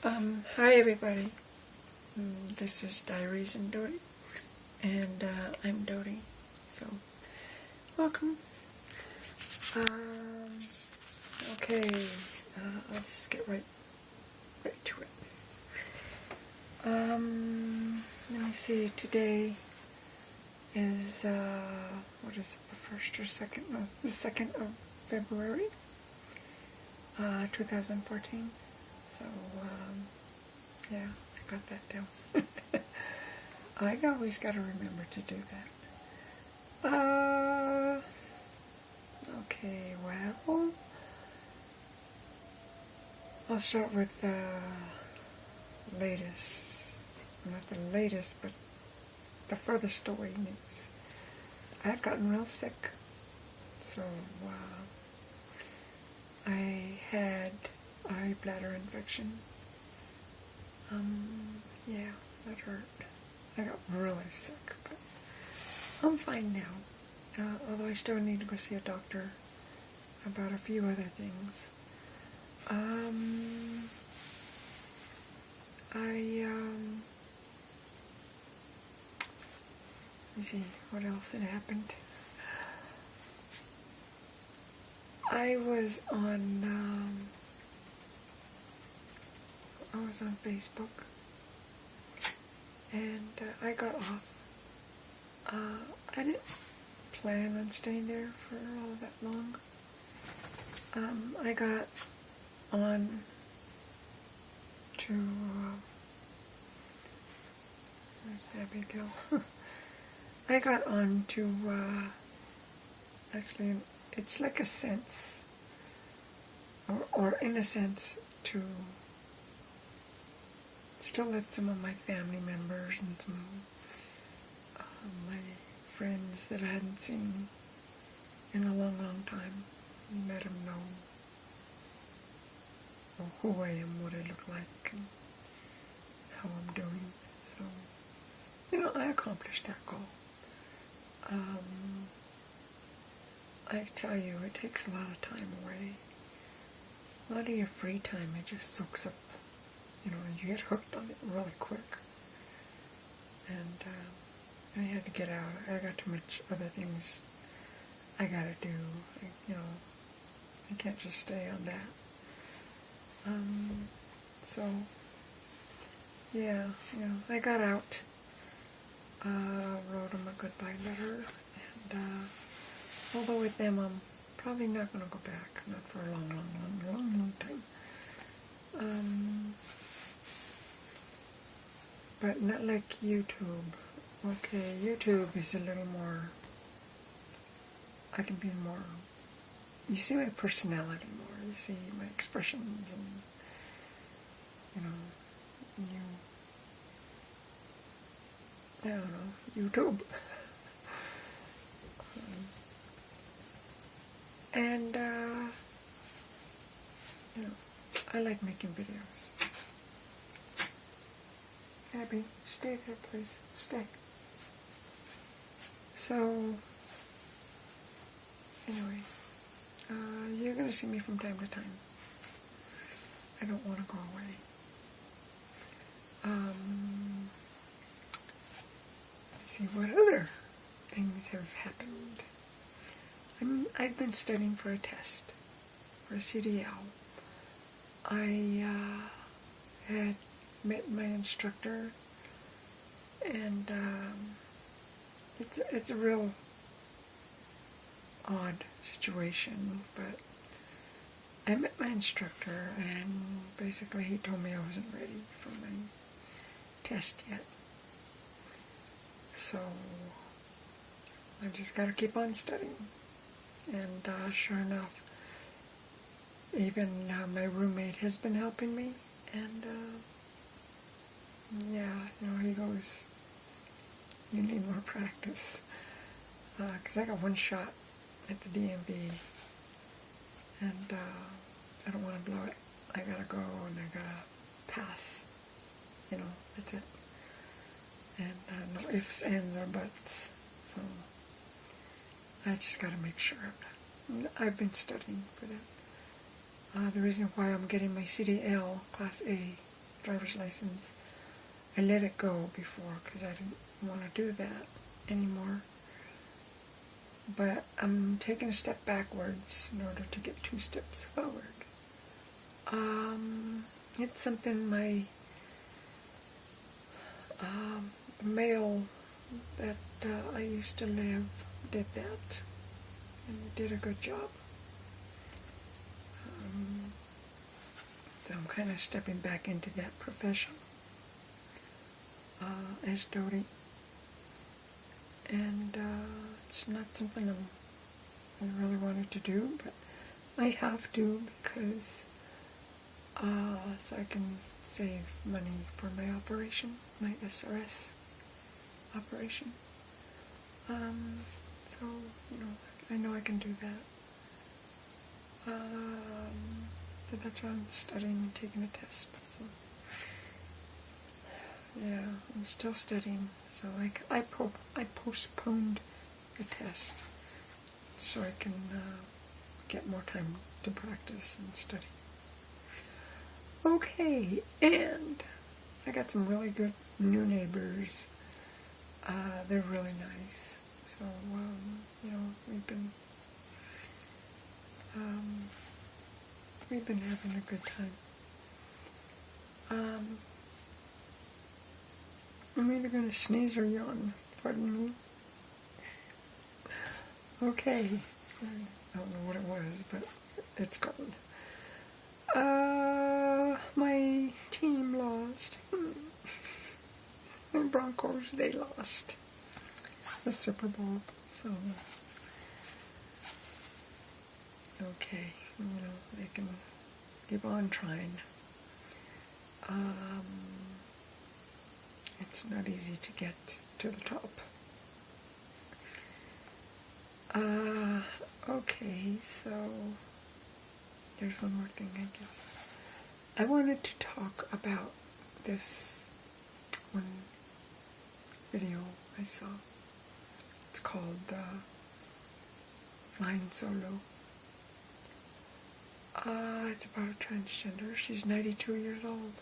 Hi everybody. This is Diaries and Dodie, and I'm Dodie. So, welcome. Um, okay, I'll just get right to it. Let me see. Today is what is it? The first or second? No, the 2nd of February, 2014. So, yeah, I got that down. I always got to remember to do that. Okay, well, I'll start with the latest, not the latest, but the furthest away news. I had gotten real sick, so I had a bladder infection. Yeah, that hurt. I got really sick, but I'm fine now. Although I still need to go see a doctor about a few other things. Let me see what else had happened. I was on Facebook, and I got off. I didn't plan on staying there for all that long. I got on to where's Abigail? I got on to actually, it's like a sense, or in a sense, to still let some of my family members and some of my friends that I hadn't seen in a long, long time, let them know who I am, what I look like, and how I'm doing. So, I accomplished that goal. I tell you, it takes a lot of time away. A lot of your free time, it just soaks up. You get hooked on it really quick. And I had to get out. I got too much other things I gotta do. I can't just stay on that. So, yeah, I got out, wrote them a goodbye letter, and although with them I'm probably not going to go back, not for a long time. But not like YouTube. Okay, YouTube is a little more, I can be more, you see my personality more, you see my expressions, and, I don't know, YouTube. And, I like making videos. Abby, stay there, please. Stay. So, anyway, you're going to see me from time to time. I don't want to go away. Let's see, what other things have happened? I've been studying for a test, for a CDL. I had met my instructor, and it's a real odd situation, but I met my instructor, and basically he told me I wasn't ready for my test yet. So I just got to keep on studying. And sure enough, even my roommate has been helping me, and he goes, you need more practice, because I got one shot at the DMV, and I don't want to blow it. I gotta go, and I gotta pass, that's it, and no ifs, ands, or buts, so I just gotta make sure of that. I've been studying for that. The reason why I'm getting my CDL Class A driver's license. I let it go before because I didn't want to do that anymore. But I'm taking a step backwards in order to get 2 steps forward. It's something my male that I used to live did that, and did a good job. So I'm kind of stepping back into that profession as Dodie, and it's not something I really wanted to do, but I have to because so I can save money for my operation, my SRS operation. So, I know I can do that. So that's why I'm studying and taking a test. So, yeah, I'm still studying. So I postponed the test so I can get more time to practice and study. Okay, and I got some really good new neighbors. They're really nice. So, we've been having a good time. I'm either going to sneeze or yawn. Pardon me. Okay. I don't know what it was, but it's gone. My team lost. The Broncos, they lost the Super Bowl, so okay, they can keep on trying. It's not easy to get to the top. Okay, so there's one more thing, I guess. I wanted to talk about this one video I saw. It's called Flying Solo. It's about a transgender. She's 92 years old.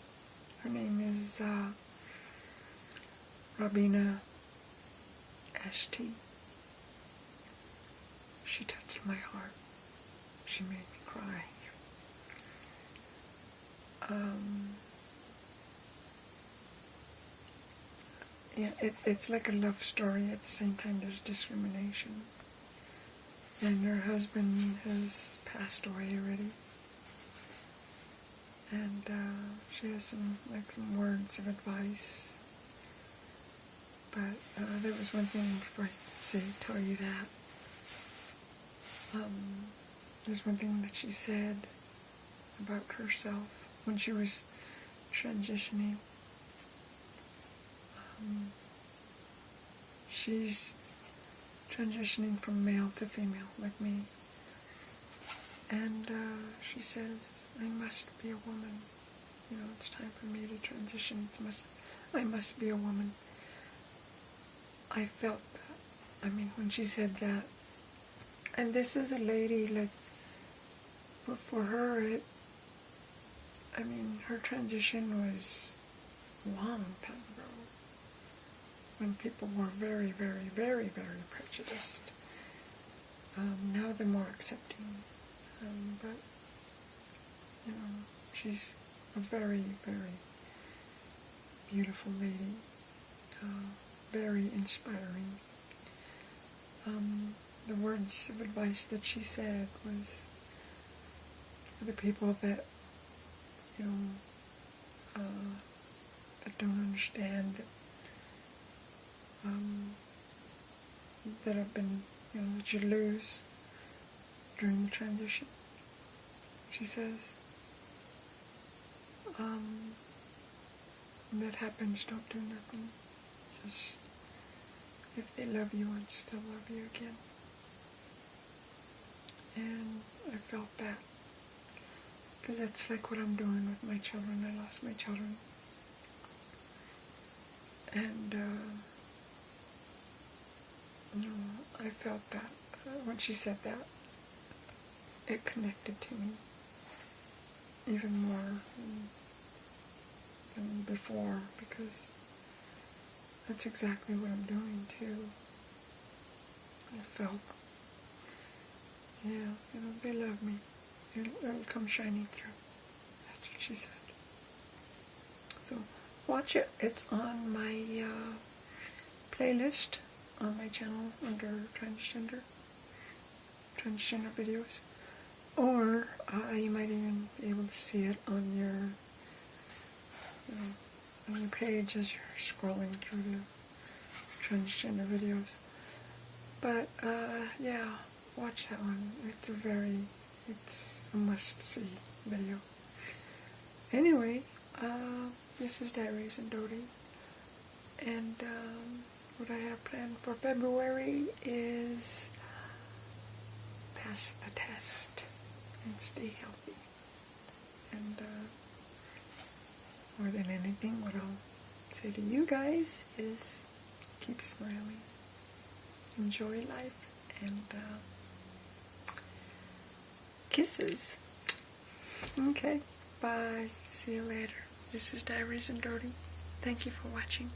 Her name is Robina St. She touched my heart. She made me cry. Yeah, it's like a love story. At the same time, there's discrimination. And her husband has passed away already. And she has some words of advice. But there was one thing before I tell you that. There's one thing that she said about herself when she was transitioning. She's transitioning from male to female, like me. And she says, I must be a woman. It's time for me to transition. I must be a woman. I felt that. When she said that. And this is a lady, for her, her transition was a long time ago, when people were very, very, very, very prejudiced. Now they're more accepting. But, she's a very, very beautiful lady, very inspiring. The words of advice that she said was for the people that, that don't understand, that have been, that you lose during the transition. She says, when that happens, don't do nothing. Just, if they love you, I'd still love you again. And I felt that, because that's like what I'm doing with my children. I lost my children. And, I felt that when she said that, it connected to me even more than before, because that's exactly what I'm doing too. I felt, yeah, they love me. It'll come shining through. That's what she said. So watch it. It's on my playlist on my channel under transgender videos, or you might even be able to see it on your page as you're scrolling through the transgender videos. But yeah, watch that one. It's a must-see video. Anyway, this is Diaries and Dodie, and what I have planned for February is pass the test and stay healthy. And more than anything, what I'll say to you guys is keep smiling, enjoy life, and kisses. Okay, bye. See you later. This is Diaries and Dodie. Thank you for watching.